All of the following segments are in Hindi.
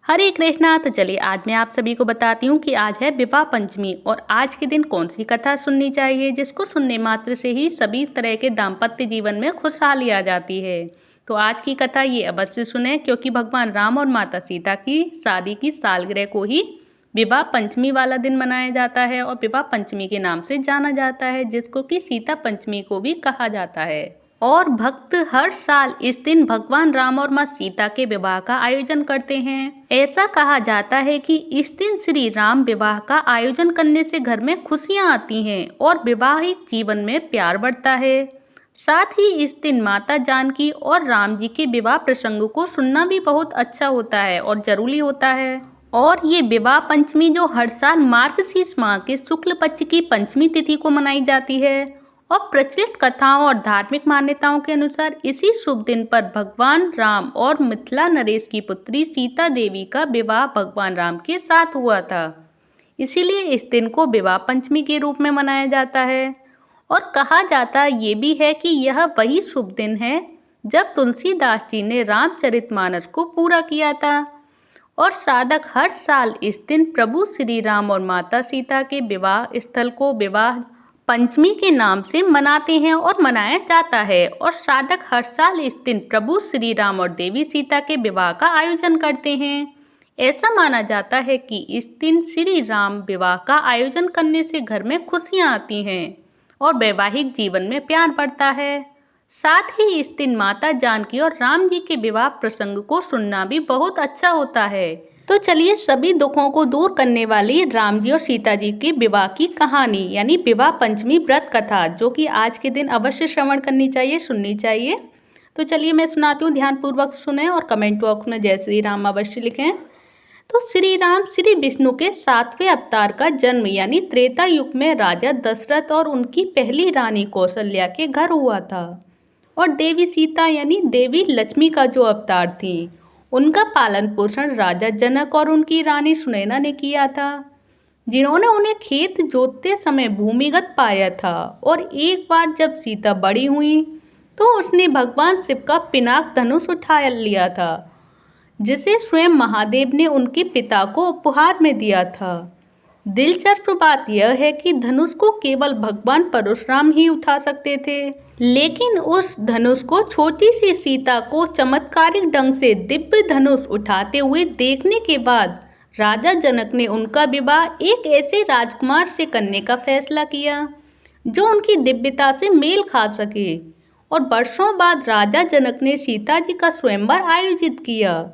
हरे कृष्णा। तो चलिए आज मैं आप सभी को बताती हूँ कि आज है विवाह पंचमी और आज के दिन कौन सी कथा सुननी चाहिए जिसको सुनने मात्र से ही सभी तरह के दाम्पत्य जीवन में खुशहाली आ जाती है। तो आज की कथा ये अवश्य सुने क्योंकि भगवान राम और माता सीता की शादी की सालगिरह को ही विवाह पंचमी वाला दिन मनाया जाता है और विवाह पंचमी के नाम से जाना जाता है, जिसको कि सीता पंचमी को भी कहा जाता है। और भक्त हर साल इस दिन भगवान राम और मां सीता के विवाह का आयोजन करते हैं। ऐसा कहा जाता है कि इस दिन श्री राम विवाह का आयोजन करने से घर में खुशियां आती हैं और वैवाहिक जीवन में प्यार बढ़ता है। साथ ही इस दिन माता जानकी और राम जी के विवाह प्रसंग को सुनना भी बहुत अच्छा होता है और जरूरी होता है। और ये विवाह पंचमी जो हर साल मार्गशीर्ष माह के शुक्ल पक्ष की पंचमी तिथि को मनाई जाती है और प्रचलित कथाओं और धार्मिक मान्यताओं के अनुसार इसी शुभ दिन पर भगवान राम और मिथिला नरेश की पुत्री सीता देवी का विवाह भगवान राम के साथ हुआ था। इसीलिए इस दिन को विवाह पंचमी के रूप में मनाया जाता है। और कहा जाता ये भी है कि यह वही शुभ दिन है जब तुलसीदास जी ने रामचरितमानस को पूरा किया था। और साधक हर साल इस दिन प्रभु श्री राम और माता सीता के विवाह स्थल को विवाह पंचमी के नाम से मनाते हैं और मनाया जाता है। और साधक हर साल इस दिन प्रभु श्री राम और देवी सीता के विवाह का आयोजन करते हैं। ऐसा माना जाता है कि इस दिन श्री राम विवाह का आयोजन करने से घर में खुशियां आती हैं और वैवाहिक जीवन में प्यार बढ़ता है। साथ ही इस दिन माता जानकी और राम जी के विवाह प्रसंग को सुनना भी बहुत अच्छा होता है। तो चलिए सभी दुखों को दूर करने वाली राम जी और सीता जी के विवाह की कहानी यानी विवाह पंचमी व्रत कथा जो कि आज के दिन अवश्य श्रवण करनी चाहिए, सुननी चाहिए। तो चलिए मैं सुनाती हूँ, ध्यानपूर्वक सुने और कमेंट बॉक्स में जय श्री राम अवश्य लिखें। तो श्री राम श्री विष्णु के 7वें अवतार का जन्म यानी त्रेता युग में राजा दशरथ और उनकी पहली रानी कौशल्या के घर हुआ था। और देवी सीता यानी देवी लक्ष्मी का जो अवतार थी उनका पालन पोषण राजा जनक और उनकी रानी सुनैना ने किया था, जिन्होंने उन्हें खेत जोतते समय भूमिगत पाया था। और एक बार जब सीता बड़ी हुई तो उसने भगवान शिव का पिनाक धनुष उठा लिया था, जिसे स्वयं महादेव ने उनके पिता को उपहार में दिया था। दिलचस्प बात यह है कि धनुष को केवल भगवान परशुराम ही उठा सकते थे, लेकिन उस धनुष को छोटी सी सीता को चमत्कारिक ढंग से दिव्य धनुष उठाते हुए देखने के बाद राजा जनक ने उनका विवाह एक ऐसे राजकुमार से करने का फैसला किया जो उनकी दिव्यता से मेल खा सके। और वर्षों बाद राजा जनक ने सीता जी का स्वयंवर आयोजित किया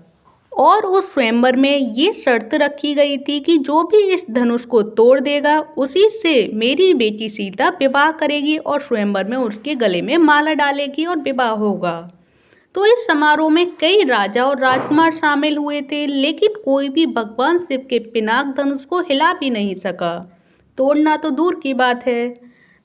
और उस स्वयंवर में ये शर्त रखी गई थी कि जो भी इस धनुष को तोड़ देगा उसी से मेरी बेटी सीता विवाह करेगी और स्वयंवर में उसके गले में माला डालेगी और विवाह होगा। तो इस समारोह में कई राजा और राजकुमार शामिल हुए थे, लेकिन कोई भी भगवान शिव के पिनाक धनुष को हिला भी नहीं सका, तोड़ना तो दूर की बात है।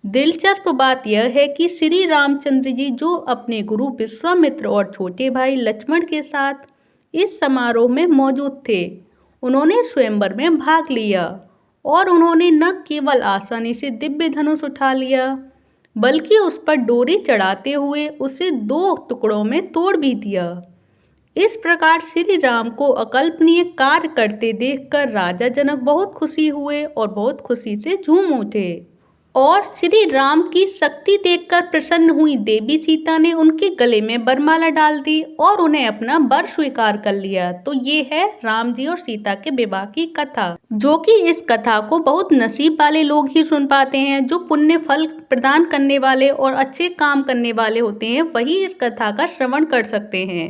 दिलचस्प बात यह है कि श्री रामचंद्र जी जो अपने गुरु विश्वामित्र और छोटे भाई लक्ष्मण के साथ इस समारोह में मौजूद थे, उन्होंने स्वयंवर में भाग लिया और उन्होंने न केवल आसानी से दिव्य धनुष उठा लिया बल्कि उस पर डोरी चढ़ाते हुए उसे 2 टुकड़ों में तोड़ भी दिया। इस प्रकार श्री राम को अकल्पनीय कार्य करते देखकर राजा जनक बहुत खुशी हुए और बहुत खुशी से झूम उठे। और श्री राम की शक्ति देखकर प्रसन्न हुई देवी सीता ने उनके गले में वरमाला डाल दी और उन्हें अपना वर स्वीकार कर लिया। तो ये है राम जी और सीता के विवाह की कथा, जो कि इस कथा को बहुत नसीब वाले लोग ही सुन पाते हैं। जो पुण्य फल प्रदान करने वाले और अच्छे काम करने वाले होते हैं वही इस कथा का श्रवण कर सकते हैं,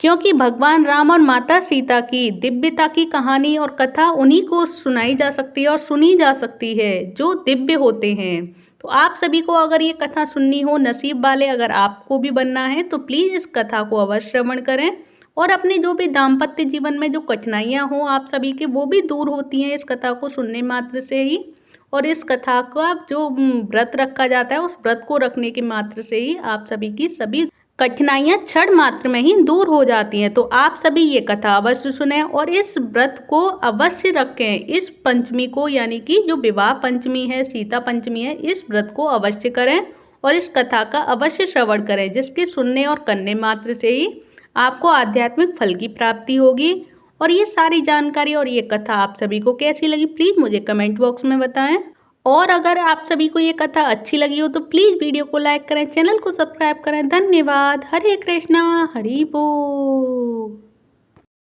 क्योंकि भगवान राम और माता सीता की दिव्यता की कहानी और कथा उन्हीं को सुनाई जा सकती है और सुनी जा सकती है जो दिव्य होते हैं। तो आप सभी को अगर ये कथा सुननी हो, नसीब वाले अगर आपको भी बनना है तो प्लीज़ इस कथा को अवश्य श्रवण करें और अपने जो भी दाम्पत्य जीवन में जो कठिनाइयाँ हों आप सभी के, वो भी दूर होती हैं इस कथा को सुनने मात्र से ही। और इस कथा का जो व्रत रखा जाता है उस व्रत को रखने के मात्र से ही आप सभी की सभी कठिनाइयाँ क्षण मात्र में ही दूर हो जाती हैं। तो आप सभी ये कथा अवश्य सुने और इस व्रत को अवश्य रखें। इस पंचमी को यानी कि जो विवाह पंचमी है, सीता पंचमी है, इस व्रत को अवश्य करें और इस कथा का अवश्य श्रवण करें, जिसके सुनने और करने मात्र से ही आपको आध्यात्मिक फल की प्राप्ति होगी और ये सारी जानकारी और ये कथा आप सभी को कैसी लगी प्लीज़ मुझे कमेंट बॉक्स में बताएं। और अगर आप सभी को ये कथा अच्छी लगी हो तो प्लीज़ वीडियो को लाइक करें, चैनल को सब्सक्राइब करें। धन्यवाद। हरे कृष्णा, हरि बोल।